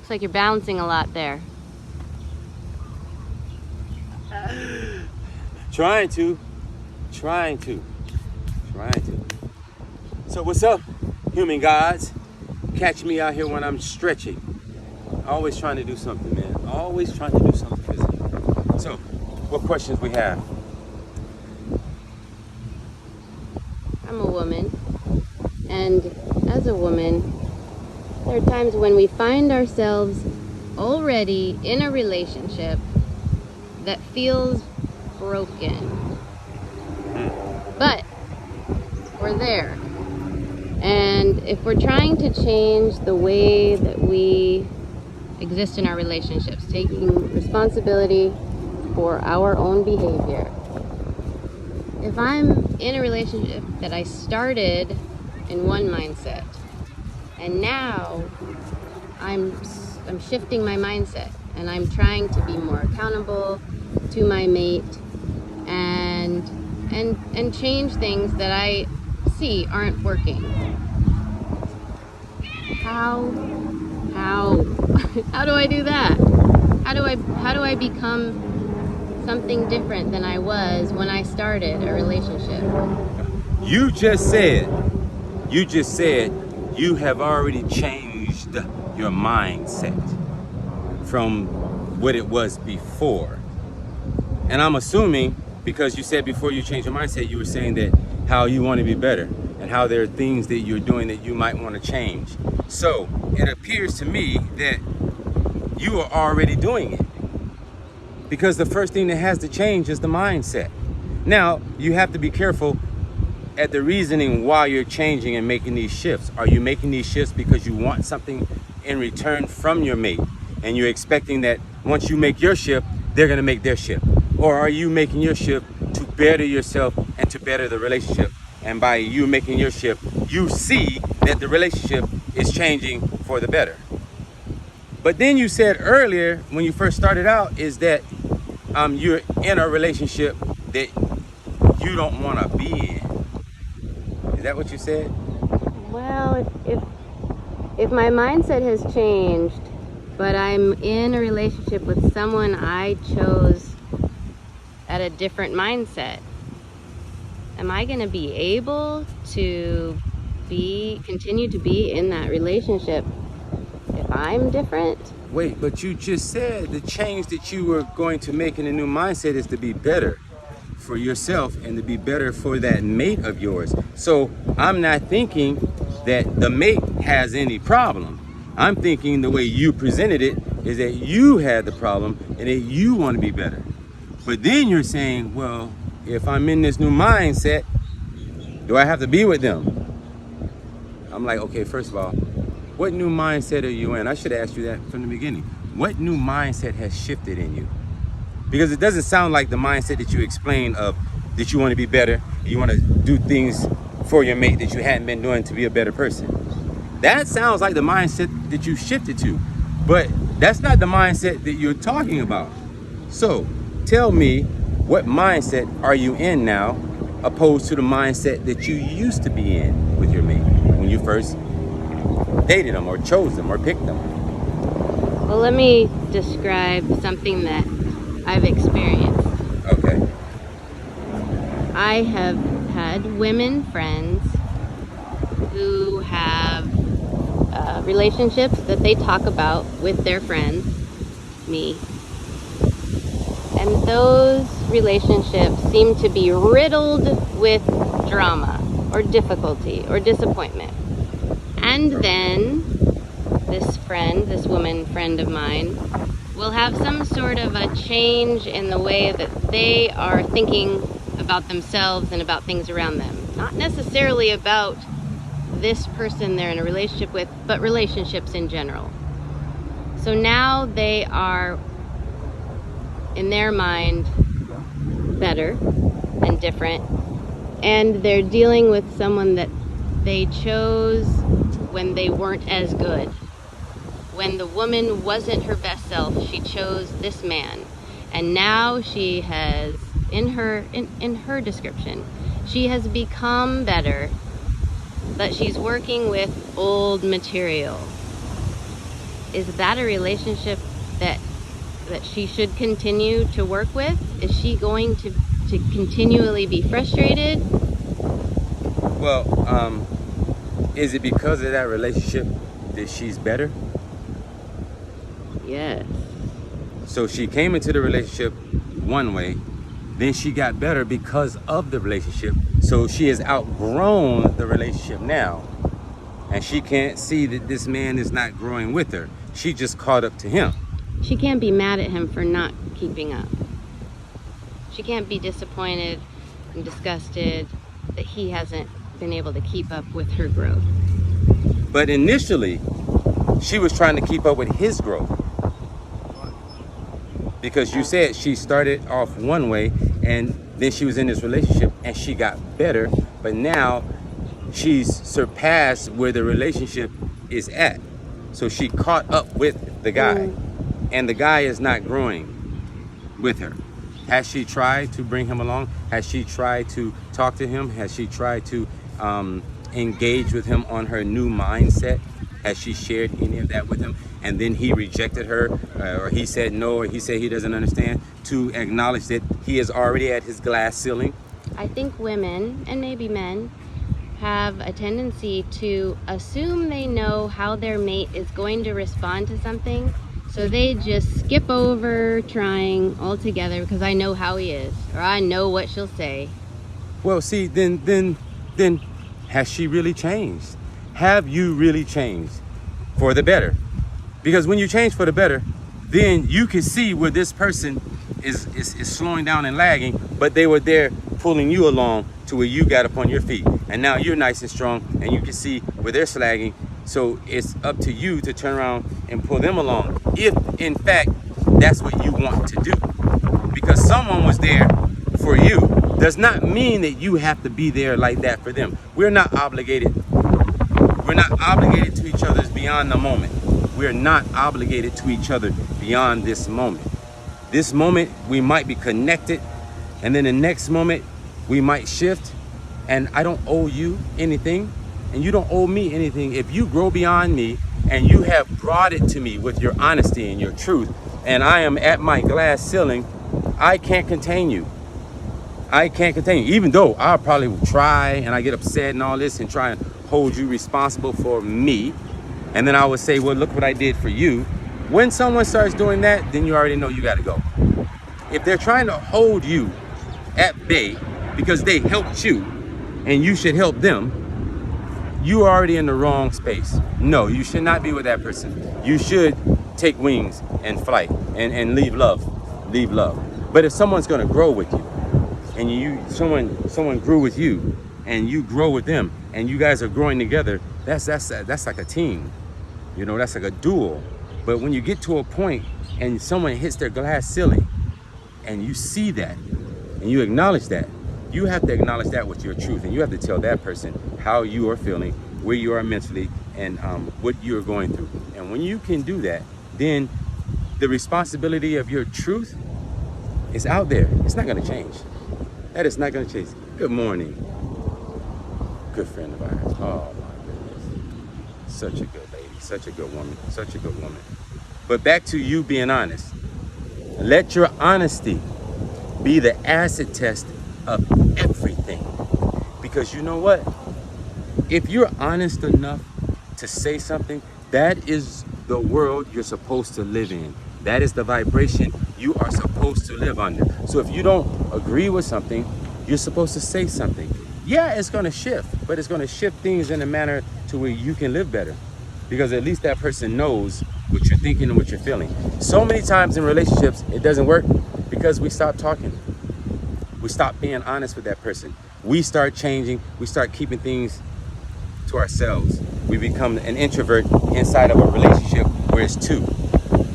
Looks like you're balancing a lot there. Trying to. So what's up, human gods? Catch me out here when I'm stretching. Always trying to do something, man. Always trying to do something physical. So, what questions we have? I'm a woman, and as a woman, there are times when we find ourselves already in a relationship that feels broken. But we're there. And if we're trying to change the way that we exist in our relationships, taking responsibility for our own behavior, if I'm in a relationship that I started in one mindset, and now I'm shifting my mindset, and I'm trying to be more accountable to my mate, and change things that I see aren't working. How do I do that? How do I become something different than I was when I started a relationship? You just said you have already changed your mindset from what it was before. And I'm assuming, because you said before you changed your mindset, you were saying that how you want to be better and how there are things that you're doing that you might want to change. So it appears to me that you are already doing it, because the first thing that has to change is the mindset. Now, you have to be careful at the reasoning why you're changing and making these shifts. Are you making these shifts because you want something in return from your mate, and you're expecting that once you make your shift, they're going to make their shift? Or are you making your shift to better yourself and to better the relationship? And by you making your shift, you see that the relationship is changing for the better. But then you said earlier, when you first started out, is that you're in a relationship that you don't want to be in. Is that what you said? Well, if my mindset has changed, but I'm in a relationship with someone I chose at a different mindset, am I going to be able to continue to be in that relationship if I'm different? Wait, but you just said the change that you were going to make in a new mindset is to be better for yourself and to be better for that mate of yours. So I'm not thinking that the mate has any problem. I'm thinking the way you presented it is that you had the problem and that you want to be better. But then you're saying, well, if I'm in this new mindset, do I have to be with them? I'm like, okay, first of all, what new mindset are you in? I should have asked you that from the beginning. What new mindset has shifted in you? Because it doesn't sound like the mindset that you explained of that you want to be better, you want to do things for your mate that you hadn't been doing to be a better person. That sounds like the mindset that you shifted to, but that's not the mindset that you're talking about. So tell me, what mindset are you in now opposed to the mindset that you used to be in with your mate when you first dated them or chose them or picked them? Well, let me describe something that I've experienced. Okay. I have had women friends who have relationships that they talk about with their friends, me. And those relationships seem to be riddled with drama or difficulty or disappointment. And then this woman friend of mine, will have some sort of a change in the way that they are thinking about themselves and about things around them. Not necessarily about this person they're in a relationship with, but relationships in general. So now they are, in their mind, better and different, and they're dealing with someone that they chose when they weren't as good. When the woman wasn't her best self, she chose this man. And now she has, in her description, she has become better, but she's working with old material. is that a relationship that she should continue to work with? Is she going to continually be frustrated? Well, is it because of that relationship that she's better? Yes. So she came into the relationship one way, then she got better because of the relationship. So she has outgrown the relationship now, and she can't see that this man is not growing with her. She just caught up to him. She can't be mad at him for not keeping up. She can't be disappointed and disgusted that he hasn't been able to keep up with her growth. But initially, she was trying to keep up with his growth. Because you said she started off one way, and then she was in this relationship and she got better, but now she's surpassed where the relationship is at. So she caught up with the guy, and the guy is not growing with her. Has she tried to bring him along? Has she tried to talk to him? Has she tried to engage with him on her new mindset? Has she shared any of that with him? And then he rejected her, or he said no, or he said he doesn't understand, to acknowledge that he is already at his glass ceiling? I think women, and maybe men, have a tendency to assume they know how their mate is going to respond to something, so they just skip over trying altogether because I know how he is, or I know what she'll say. Well, see, then has she really changed? Have you really changed for the better? Because when you change for the better, then you can see where this person is slowing down and lagging, but they were there pulling you along to where you got up on your feet. And now you're nice and strong, and you can see where they're slagging. So it's up to you to turn around and pull them along, if in fact that's what you want to do. Because someone was there for you does not mean that you have to be there like that for them. We're not obligated. We're not obligated to each other beyond the moment. We're not obligated to each other beyond this moment. This moment we might be connected, and then the next moment we might shift, and I don't owe you anything, and you don't owe me anything. If you grow beyond me and you have brought it to me with your honesty and your truth, and I am at my glass ceiling, I can't contain you. I can't contain you, even though I'll probably try and I get upset and all this and try and hold you responsible for me. And then I would say, well, look what I did for you. When someone starts doing that, then you already know you got to go. If they're trying to hold you at bay because they helped you and you should help them, you're already in the wrong space. No, you should not be with that person. You should take wings and flight and leave love. Leave love. But if someone's going to grow with you, and someone grew with you and you grow with them and you guys are growing together, that's like a team. You know, that's like a duel. But when you get to a point and someone hits their glass ceiling and you see that and you acknowledge that, you have to acknowledge that with your truth, and you have to tell that person how you are feeling, where you are mentally, and what you're going through. And when you can do that, then the responsibility of your truth is out there. It's not going to change. That is not going to change. Good morning. Good friend of ours. Oh my goodness. Such a good lady. Such a good woman. Such a good woman. But back to you being honest. Let your honesty be the acid test of everything. Because you know what? If you're honest enough to say something, that is the world you're supposed to live in. That is the vibration you are supposed to live under. So if you don't agree with something, you're supposed to say something. Yeah, it's going to shift, but it's going to shift things in a manner to where you can live better. Because at least that person knows what you're thinking and what you're feeling. So many times in relationships, it doesn't work because we stop talking. We stop being honest with that person. We start changing. We start keeping things to ourselves. We become an introvert inside of a relationship where it's two.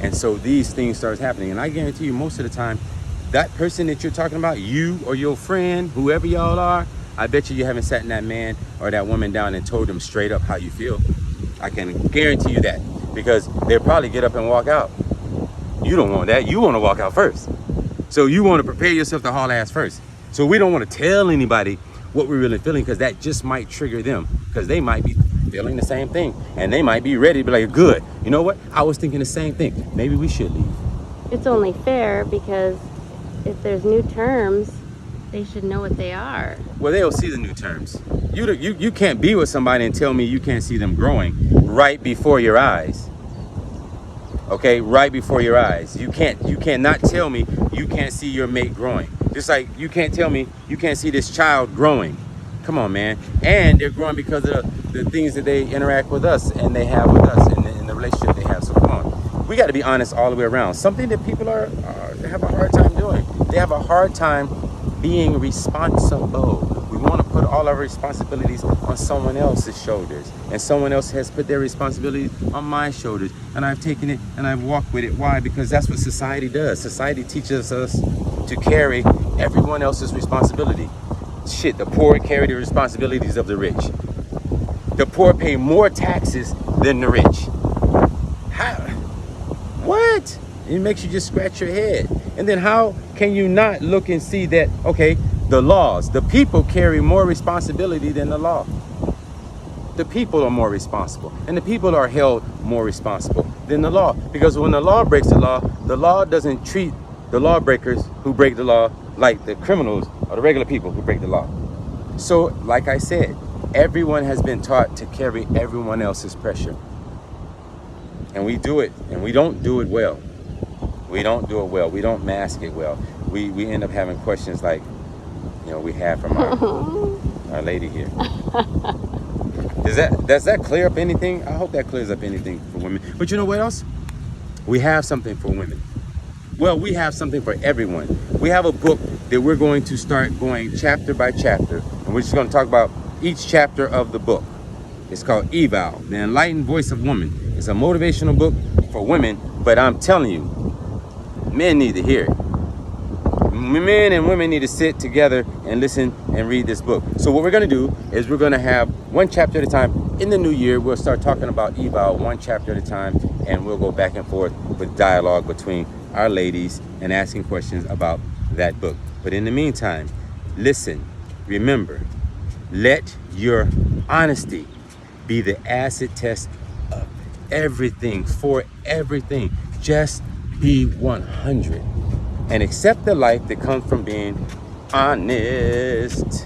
And so these things start happening. And I guarantee you, most of the time, that person that you're talking about, you or your friend, whoever y'all are, I bet you haven't sat that man or that woman down and told them straight up how you feel. I can guarantee you that, because they'll probably get up and walk out. You don't want that. You want to walk out first. So you want to prepare yourself to haul ass first. So we don't want to tell anybody what we're really feeling, because that just might trigger them, because they might be feeling the same thing. And they might be ready to be like, good, you know what? I was thinking the same thing. Maybe we should leave. It's only fair because if there's new terms, they should know what they are. Well, they'll see the new terms. You can't be with somebody and tell me you can't see them growing right before your eyes. Okay, right before your eyes. You cannot tell me you can't see your mate growing. Just like you can't tell me you can't see this child growing. Come on, man. And they're growing because of the things that they interact with us and they have with us in the relationship they have. So come on. We got to be honest all the way around. Something that people have a hard time doing. They have a hard time being responsible. We want to put all our responsibilities on someone else's shoulders, and someone else has put their responsibility on my shoulders, and I've taken it and I've walked with it. Why? Because that's what society does. Society teaches us to carry everyone else's responsibility. Shit, the poor carry the responsibilities of the rich. The poor pay more taxes than the rich. How? What? It makes you just scratch your head. And then how can you not look and see that, okay, the laws, the people carry more responsibility than the law. The people are more responsible, and the people are held more responsible than the law. Because when the law breaks the law doesn't treat the lawbreakers who break the law like the criminals or the regular people who break the law. So, like I said, everyone has been taught to carry everyone else's pressure. And we do it, and we don't do it well. We don't do it well. We don't mask it well. We end up having questions like, you know, we have from our lady here. Does that clear up anything? I hope that clears up anything for women. But you know what else? We have something for women. Well, we have something for everyone. We have a book that we're going to start going chapter by chapter, and we're just going to talk about each chapter of the book. It's called Eval, The Enlightened Voice of Woman. It's a motivational book for women, but I'm telling you, men need to hear it. Men and women need to sit together and listen and read this book. So what we're going to do is we're going to have one chapter at a time. In the new year, we'll start talking about Eval one chapter at a time, and we'll go back and forth with dialogue between our ladies and asking questions about that book. But in the meantime, listen, remember, let your honesty be the acid test of everything, for everything. Just be 100 and accept the life that comes from being honest.